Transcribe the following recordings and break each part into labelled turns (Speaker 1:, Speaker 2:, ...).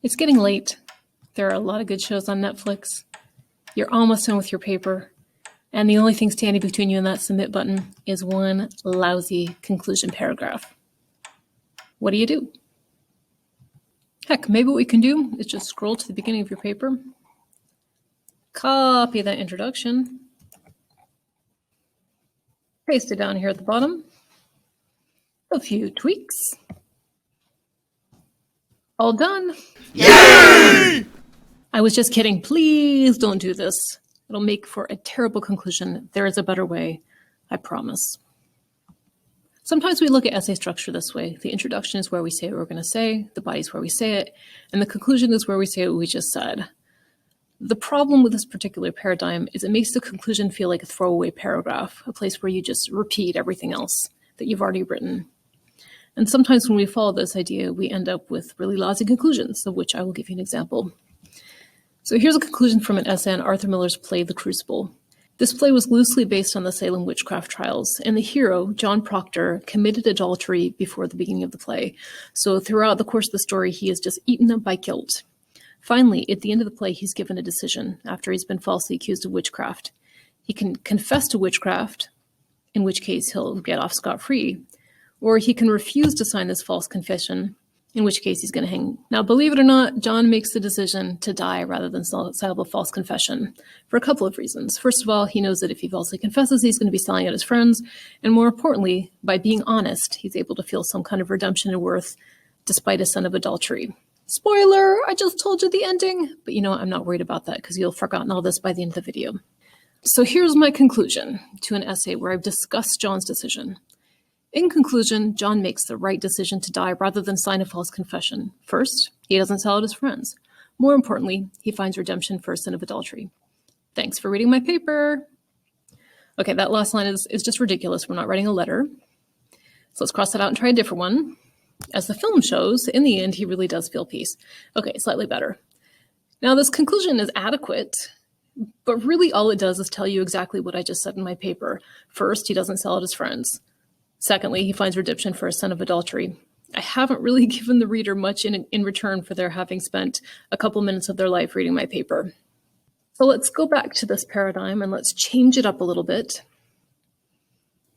Speaker 1: It's getting late. There are a lot of good shows on Netflix. You're almost done with your paper. And the only thing standing between you and that submit button is one lousy conclusion paragraph. What do you do? Heck, maybe what we can do is just scroll to the beginning of your paper, copy that introduction, paste it down here at the bottom, a few tweaks, all done.
Speaker 2: Yay!
Speaker 1: I was just kidding. Please don't do this. It'll make for a terrible conclusion. There is a better way, I promise. Sometimes we look at essay structure this way. The introduction is where we say what we're going to say, the body is where we say it, and the conclusion is where we say what we just said. The problem with this particular paradigm is it makes the conclusion feel like a throwaway paragraph, a place where you just repeat everything else that you've already written. And sometimes when we follow this idea, we end up with really lousy conclusions, of which I will give you an example. So here's a conclusion from an essay on Arthur Miller's play, The Crucible. This play was loosely based on the Salem witchcraft trials, and the hero, John Proctor, committed adultery before the beginning of the play. So throughout the course of the story, he is just eaten up by guilt. Finally, at the end of the play, he's given a decision after he's been falsely accused of witchcraft. He can confess to witchcraft, in which case he'll get off scot-free, or he can refuse to sign this false confession, in which case he's going to hang. Now, believe it or not, John makes the decision to die rather than sign a false confession for a couple of reasons. First of all, he knows that if he falsely confesses, he's going to be selling out his friends. And more importantly, by being honest, he's able to feel some kind of redemption and worth despite a sin of adultery. Spoiler, I just told you the ending. But you know, I'm not worried about that because you'll have forgotten all this by the end of the video. So here's my conclusion to an essay where I've discussed John's decision. In conclusion, John makes the right decision to die rather than sign a false confession. First, he doesn't sell out his friends. More importantly, he finds redemption for a sin of adultery. Thanks for reading my paper. Okay, that last line is just ridiculous. We're not writing a letter. So let's cross that out and try a different one. As the film shows, in the end, he really does feel peace. Okay, slightly better. Now, this conclusion is adequate, but really all it does is tell you exactly what I just said in my paper. First, he doesn't sell out his friends. Secondly, he finds redemption for a sin of adultery. I haven't really given the reader much in return for their having spent a couple minutes of their life reading my paper. So let's go back to this paradigm and let's change it up a little bit.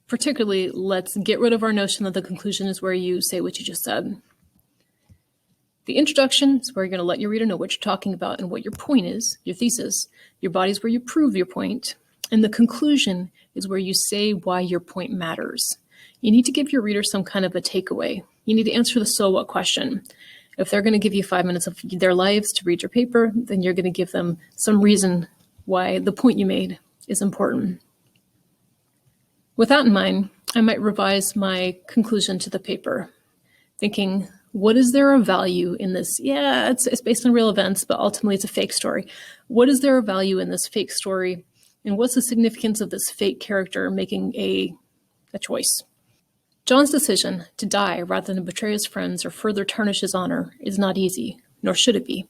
Speaker 1: Particularly, let's get rid of our notion that the conclusion is where you say what you just said. The introduction is where you're going to let your reader know what you're talking about and what your point is, your thesis. Your body is where you prove your point. And the conclusion is where you say why your point matters. You need to give your reader some kind of a takeaway. You need to answer the so what question. If they're going to give you 5 minutes of their lives to read your paper, then you're going to give them some reason why the point you made is important. With that in mind, I might revise my conclusion to the paper, thinking, what is there of value in this? Yeah, it's based on real events, but ultimately it's a fake story. What is there of value in this fake story? And what's the significance of this fake character making a choice? John's decision to die rather than betray his friends or further tarnish his honor is not easy, nor should it be.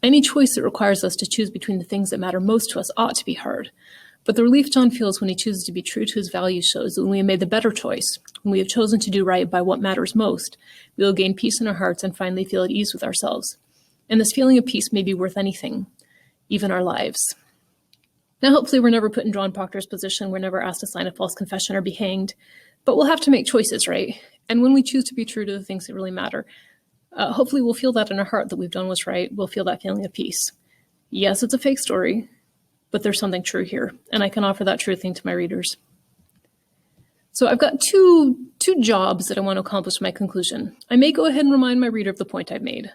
Speaker 1: Any choice that requires us to choose between the things that matter most to us ought to be hard. But the relief John feels when he chooses to be true to his values shows that when we have made the better choice, when we have chosen to do right by what matters most, we will gain peace in our hearts and finally feel at ease with ourselves. And this feeling of peace may be worth anything, even our lives. Now, hopefully we're never put in John Proctor's position. We're never asked to sign a false confession or be hanged. But we'll have to make choices, right? And when we choose to be true to the things that really matter, hopefully we'll feel that in our heart that we've done what's right. We'll feel that feeling of peace. Yes, it's a fake story, but there's something true here, and I can offer that true thing to my readers. So I've got two jobs that I want to accomplish in my conclusion. I may go ahead and remind my reader of the point I've made.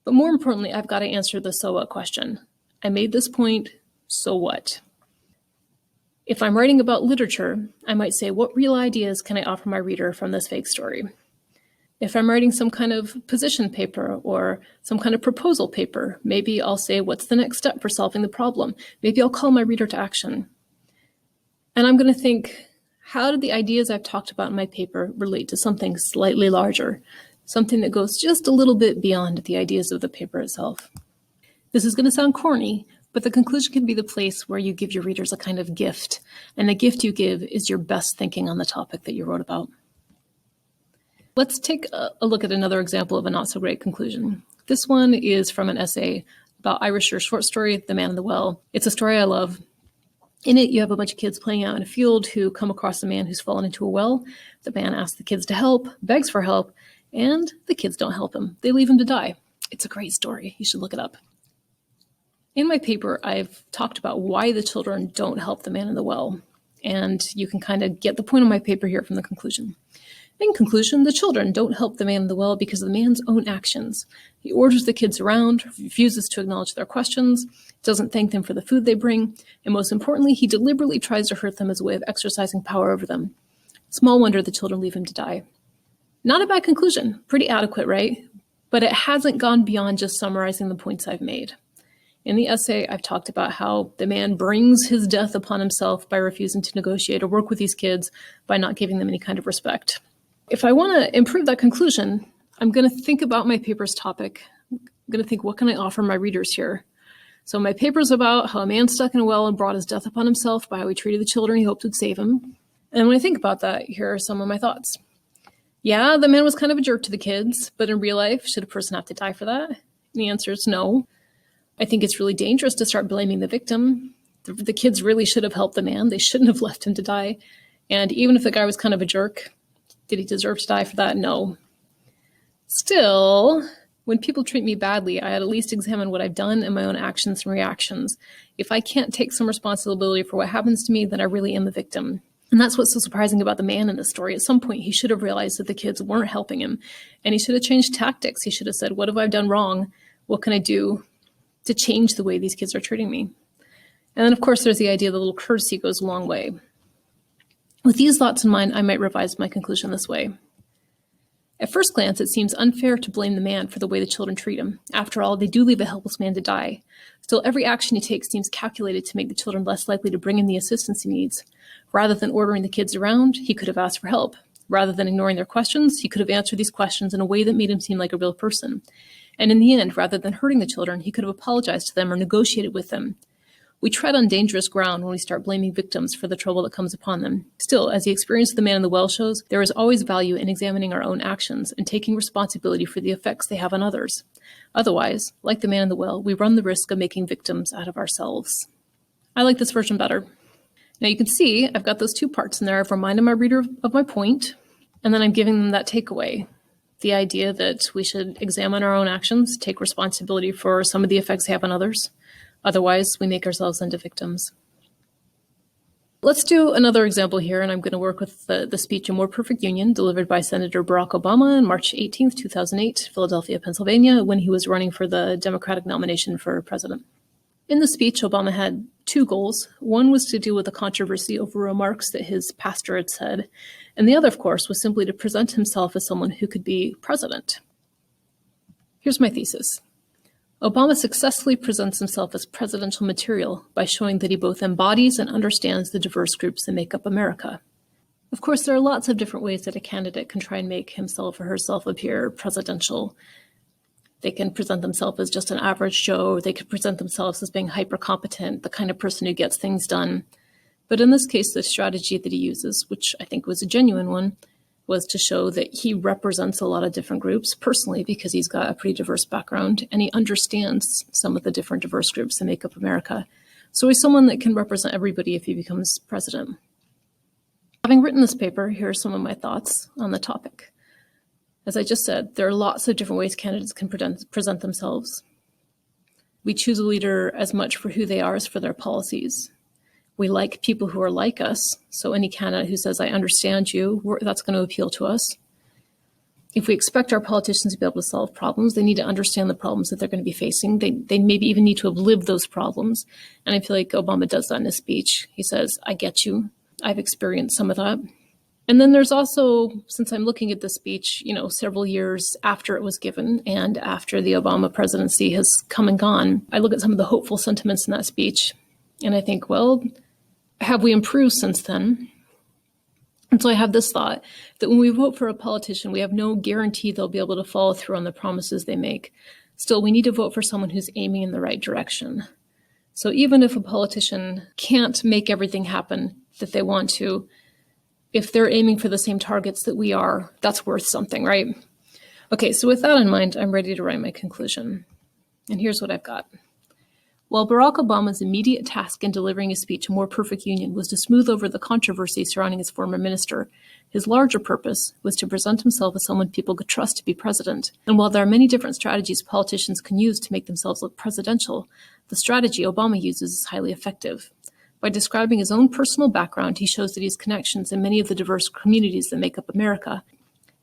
Speaker 1: But more importantly, I've got to answer the so what question. I made this point, so what? If I'm writing about literature, I might say, what real ideas can I offer my reader from this fake story? If I'm writing some kind of position paper or some kind of proposal paper, maybe I'll say, what's the next step for solving the problem? Maybe I'll call my reader to action. And I'm going to think, how do the ideas I've talked about in my paper relate to something slightly larger, something that goes just a little bit beyond the ideas of the paper itself? This is going to sound corny, but the conclusion can be the place where you give your readers a kind of gift. And the gift you give is your best thinking on the topic that you wrote about. Let's take a look at another example of a not so great conclusion. This one is from an essay about Irish short story, The Man in the Well. It's a story I love. In it, you have a bunch of kids playing out in a field who come across a man who's fallen into a well. The man asks the kids to help, begs for help, and the kids don't help him. They leave him to die. It's a great story. You should look it up. In my paper, I've talked about why the children don't help the man in the well. And you can kind of get the point of my paper here from the conclusion. In conclusion, the children don't help the man in the well because of the man's own actions. He orders the kids around, refuses to acknowledge their questions, doesn't thank them for the food they bring, and most importantly, he deliberately tries to hurt them as a way of exercising power over them. Small wonder the children leave him to die. Not a bad conclusion. Pretty adequate, right? But it hasn't gone beyond just summarizing the points I've made. In the essay, I've talked about how the man brings his death upon himself by refusing to negotiate or work with these kids, by not giving them any kind of respect. If I want to improve that conclusion, I'm going to think about my paper's topic. I'm going to think, what can I offer my readers here? So my paper's about how a man stuck in a well and brought his death upon himself by how he treated the children he hoped would save him. And when I think about that, here are some of my thoughts. Yeah, the man was kind of a jerk to the kids, but in real life, should a person have to die for that? And the answer is no. I think it's really dangerous to start blaming the victim. The kids really should have helped the man. They shouldn't have left him to die. And even if the guy was kind of a jerk, did he deserve to die for that? No. Still, when people treat me badly, I at least examine what I've done and my own actions and reactions. If I can't take some responsibility for what happens to me, then I really am the victim. And that's what's so surprising about the man in this story. At some point, he should have realized that the kids weren't helping him, and he should have changed tactics. He should have said, what have I done wrong? What can I do to change the way these kids are treating me? And then, of course, there's the idea that a little courtesy goes a long way. With these thoughts in mind, I might revise my conclusion this way. At first glance, it seems unfair to blame the man for the way the children treat him. After all, they do leave a helpless man to die. Still, every action he takes seems calculated to make the children less likely to bring him the assistance he needs. Rather than ordering the kids around, he could have asked for help. Rather than ignoring their questions, he could have answered these questions in a way that made him seem like a real person. And in the end, rather than hurting the children, he could have apologized to them or negotiated with them. We tread on dangerous ground when we start blaming victims for the trouble that comes upon them. Still, as the experience of the man in the well shows, there is always value in examining our own actions and taking responsibility for the effects they have on others. Otherwise, like the man in the well, we run the risk of making victims out of ourselves. I like this version better. Now you can see I've got those two parts in there. I've reminded my reader of my point, and then I'm giving them that takeaway. The idea that we should examine our own actions, take responsibility for some of the effects they have on others. Otherwise, we make ourselves into victims. Let's do another example here, and I'm going to work with the speech A More Perfect Union delivered by Senator Barack Obama on March 18th, 2008, Philadelphia, Pennsylvania, when he was running for the Democratic nomination for president. In the speech, Obama had two goals. One was to deal with the controversy over remarks that his pastor had said, and the other, of course, was simply to present himself as someone who could be president. Here's my thesis. Obama successfully presents himself as presidential material by showing that he both embodies and understands the diverse groups that make up America. Of course, there are lots of different ways that a candidate can try and make himself or herself appear presidential. They can present themselves as just an average Joe, or they could present themselves as being hyper-competent, the kind of person who gets things done. But in this case, the strategy that he uses, which I think was a genuine one, was to show that he represents a lot of different groups personally because he's got a pretty diverse background and he understands some of the different diverse groups that make up America. So he's someone that can represent everybody if he becomes president. Having written this paper, here are some of my thoughts on the topic. As I just said, there are lots of different ways candidates can present themselves. We choose a leader as much for who they are as for their policies. We like people who are like us, so any candidate who says, I understand you, that's going to appeal to us. If we expect our politicians to be able to solve problems, they need to understand the problems that they're going to be facing. They maybe even need to have lived those problems. And I feel like Obama does that in his speech. He says, I get you. I've experienced some of that. And then there's also, since I'm looking at this speech, several years after it was given and after the Obama presidency has come and gone, I look at some of the hopeful sentiments in that speech and I think, well, have we improved since then? And so I have this thought that when we vote for a politician, we have no guarantee they'll be able to follow through on the promises they make. Still, we need to vote for someone who's aiming in the right direction. So even if a politician can't make everything happen that they want to, if they're aiming for the same targets that we are, that's worth something, right? Okay, so with that in mind, I'm ready to write my conclusion. And here's what I've got. While Barack Obama's immediate task in delivering his speech, A More Perfect Union, was to smooth over the controversy surrounding his former minister, his larger purpose was to present himself as someone people could trust to be president. And while there are many different strategies politicians can use to make themselves look presidential, the strategy Obama uses is highly effective. By describing his own personal background, he shows that he has connections in many of the diverse communities that make up America.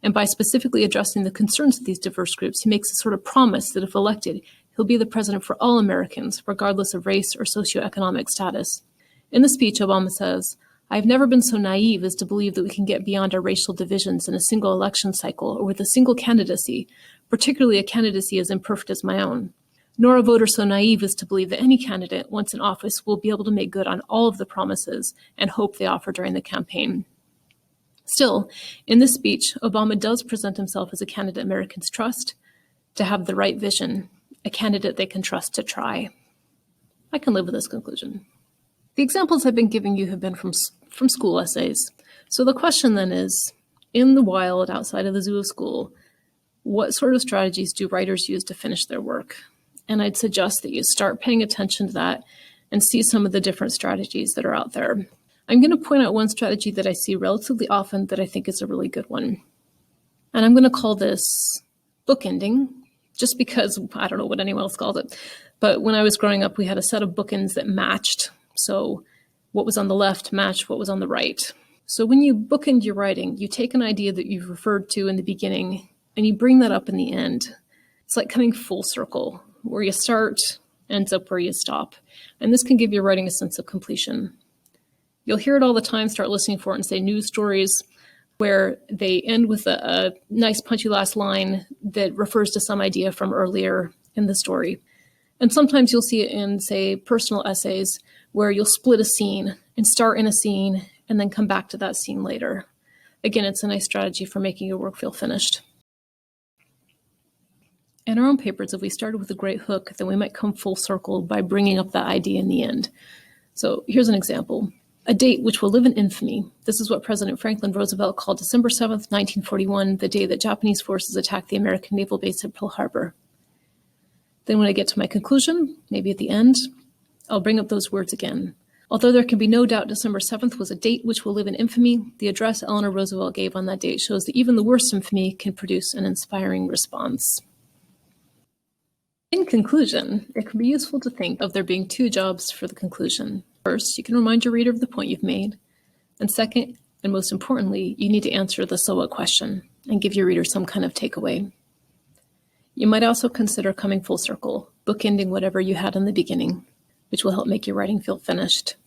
Speaker 1: And by specifically addressing the concerns of these diverse groups, he makes a sort of promise that if elected, he'll be the president for all Americans, regardless of race or socioeconomic status. In the speech, Obama says, "I've never been so naive as to believe that we can get beyond our racial divisions in a single election cycle or with a single candidacy, particularly a candidacy as imperfect as my own. Nor a voter so naive as to believe that any candidate, once in office, will be able to make good on all of the promises and hope they offer during the campaign." Still, in this speech, Obama does present himself as a candidate Americans trust, to have the right vision, a candidate they can trust to try. I can live with this conclusion. The examples I've been giving you have been from school essays. So the question then is, in the wild, outside of the zoo of school, what sort of strategies do writers use to finish their work? And I'd suggest that you start paying attention to that and see some of the different strategies that are out there. I'm going to point out one strategy that I see relatively often that I think is a really good one. And I'm going to call this bookending, just because I don't know what anyone else calls it. But when I was growing up, we had a set of bookends that matched. So what was on the left matched what was on the right. So when you bookend your writing, you take an idea that you've referred to in the beginning and you bring that up in the end. It's like coming full circle. Where you start ends up where you stop. And this can give your writing a sense of completion. You'll hear it all the time, start listening for it and say news stories where they end with a nice punchy last line that refers to some idea from earlier in the story. And sometimes you'll see it in, say, personal essays where you'll split a scene and start in a scene and then come back to that scene later. Again, it's a nice strategy for making your work feel finished. In our own papers, if we started with a great hook, then we might come full circle by bringing up that idea in the end. So here's an example. A date which will live in infamy. This is what President Franklin Roosevelt called December 7th, 1941, the day that Japanese forces attacked the American naval base at Pearl Harbor. Then when I get to my conclusion, maybe at the end, I'll bring up those words again. Although there can be no doubt December 7th was a date which will live in infamy, the address Eleanor Roosevelt gave on that date shows that even the worst infamy can produce an inspiring response. In conclusion, it can be useful to think of there being two jobs for the conclusion. First, you can remind your reader of the point you've made. And second, and most importantly, you need to answer the so what question and give your reader some kind of takeaway. You might also consider coming full circle, bookending whatever you had in the beginning, which will help make your writing feel finished.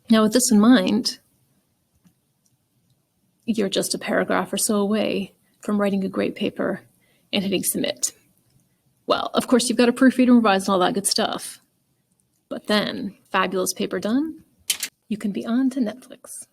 Speaker 1: Now, with this in mind, you're just a paragraph or so away from writing a great paper and hitting submit. Well, of course, you've got to proofread and revise and all that good stuff. But then, fabulous paper done, you can be on to Netflix.